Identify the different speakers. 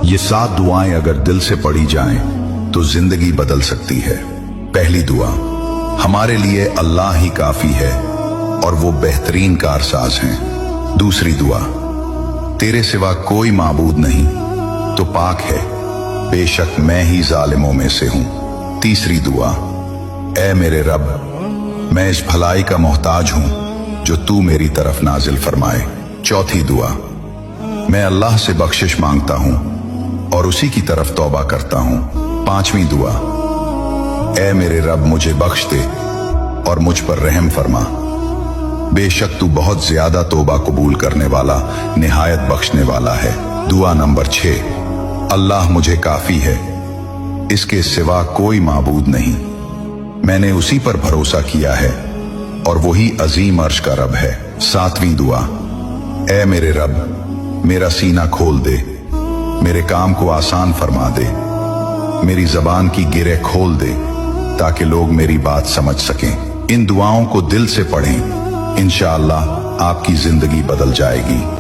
Speaker 1: ये 7 दुआएं अगर दिल से पढ़ी जाएं तो जिंदगी बदल सकती है। पहली दुआ, हमारे लिए अल्लाह ही काफी है और वो बेहतरीन कारसाज हैं। दूसरी दुआ, तेरे सिवा कोई माबूद नहीं तो पाक है, बेशक मैं ही जालिमों में से हूं। तीसरी दुआ, ऐ मेरे रब, मैं इस भलाई का मोहताज हूं जो तू मेरी तरफ नाजिल फरमाए। चौथी दुआ, मैं अल्लाह से बख्शिश मांगता हूं और उसी की तरफ तौबा करता हूं। पांचवी दुआ, ऐ मेरे रब मुझे बख्श दे और मुझ पर रहम फरमा, बेशक तू बहुत ज्यादा तौबा कबूल करने वाला, निहायत बख्शने वाला है। दुआ नंबर 6, अल्लाह मुझे काफी है, इसके सिवा कोई माबूद नहीं, मैंने उसी पर भरोसा किया है और वही अजीम अर्श का रब है। सातवीं दुआ, ऐ मेरे रब मेरा सीना खोल दे, मेरे काम को आसान फरमा दे, मेरी जबान की गिरें खोल दे ताकि लोग मेरी बात समझ सकें। इन दुआओं को दिल से पढ़ें, इंशाअल्लाह आपकी जिंदगी बदल जाएगी।